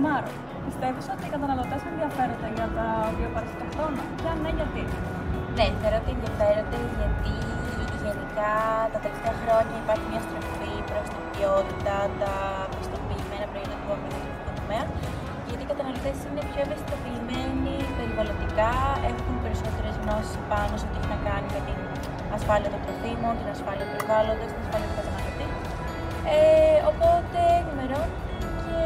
Μάρο, πιστεύεις ότι οι καταναλωτές ενδιαφέρονται για τα βιοπαρασιτοκτόνα? Και αν ναι, γιατί? Ναι, θεωρώ ότι ενδιαφέρονται γιατί γενικά τα τελευταία χρόνια υπάρχει μια στροφή προς την ποιότητα, τα πιστοποιημένα προϊόντα του αγροτικού τομέα. Γιατί οι καταναλωτές είναι πιο ευαισθητοποιημένοι περιβαλλοντικά, έχουν περισσότερες γνώσεις πάνω σε ό,τι έχει να κάνει με την ασφάλεια των τροφίμων, την ασφάλεια του περιβάλλοντος, την ασφάλεια του καταναλωτή. Οπότε ενημερώνουν και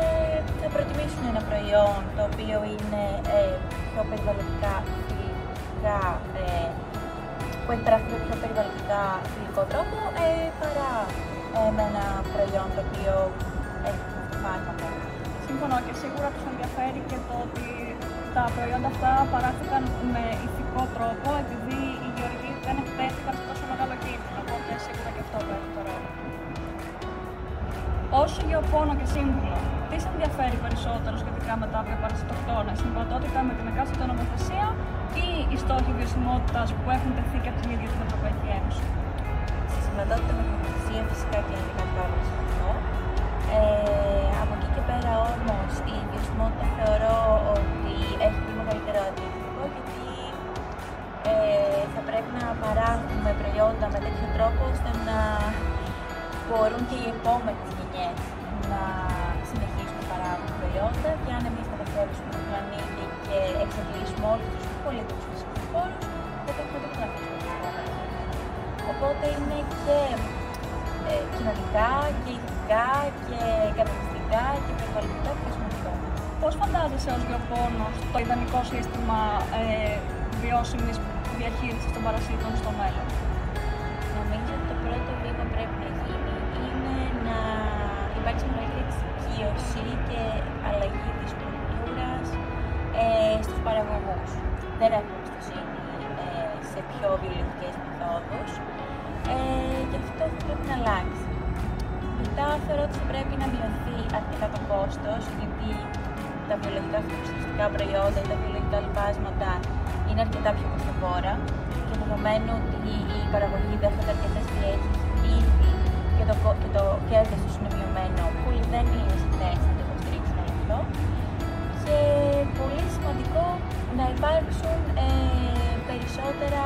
θα προτιμήσουν ένα προϊόν το οποίο είναι πιο περιβαλλοντικά φιλικά, που έχει παραχθεί με πιο περιβαλλοντικά φιλικό τρόπο, παρά με ένα προϊόν το οποίο έχει φάρμακα. Συμφωνώ και σίγουρα τους ενδιαφέρει και το ότι τα προϊόντα αυτά παράχθηκαν με ηθικό τρόπο, επειδή οι γεωργοί δεν εκτέθηκαν σε τόσο μεγάλο κίνδυνο, οπότε σίγουρα και αυτό παίζει το ρόλο. Ως γεωπόνο και σύμβουλο, τι σε ενδιαφέρει περισσότερο σχετικά με τα βιοπαρασιτοκτόνα, η συμβατότητα με την εκάστοτε νομοθεσία ή οι στόχοι βιωσιμότητας που έχουν τεθεί και από την ίδια την Ευρωπαϊκή Ένωση? Στη συμβατότητα με την νομοθεσία φυσικά και είναι κάτι πάρα πολύ σημαντικό. Από εκεί και πέρα όμως η βιωσιμότητα θεωρώ ότι έχει πολύ μεγαλύτερο αντίκτυπο, γιατί θα πρέπει να παράγουμε προϊόντα με τέτοιο τρόπο ώστε να μπορούν και οι επόμενες γενιές να συνεχίσουν να παράγουν προϊόντα, και αν εμείς καταστρέψουμε τον πλανήτη και εξαντλήσουμε όλους τους πολύ φυσικούς πόρους, δεν θα έχουμε τίποτα να αφήσουμε στους επόμενους. Οπότε είναι και κοινωνικά και ηθικά και καταναλωτικά και περιβαλλοντικά και σημαντικό. Πώς φαντάζεσαι ως γεωπόνος το ιδανικό σύστημα βιώσιμης διαχείρισης των παρασίτων στο μέλλον? Νομίζω ότι το πρώτο βήμα πρέπει να γίνει είναι να υπάρξει μεγαλύτερη εξοικείωση και αλλαγή της κουλτούρας στους παραγωγούς. Δεν έχουμε εμπιστοσύνη σε πιο βιολογικές μεθόδους και αυτό θα πρέπει να αλλάξει. Μετά θεωρώ ότι θα πρέπει να μειωθεί αρκετά το κόστος, γιατί τα βιολογικά φυτοπροστατευτικά προϊόντα ή τα βιολογικά λιπάσματα είναι αρκετά πιο κοστοβόρα, και δεδομένου ότι η παραγωγή δέχονται αρκετές πιέσεις ήδη και το κέρδος τους είναι μειωμένο, πολλοί δεν είναι σε θέση να το υποστηρίξουν όλο αυτό. Και πολύ σημαντικό να υπάρξουν περισσότερα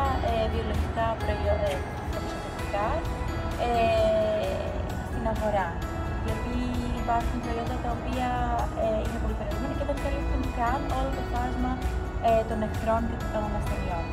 βιολογικά φυτοπροστατευτικά στην αγορά. Γιατί υπάρχουν προϊόντα τα οποία είναι πολύ περιορισμένα και δεν καλύπτουν καν όλο το φάσμα των εχθρών και των ασθενειών.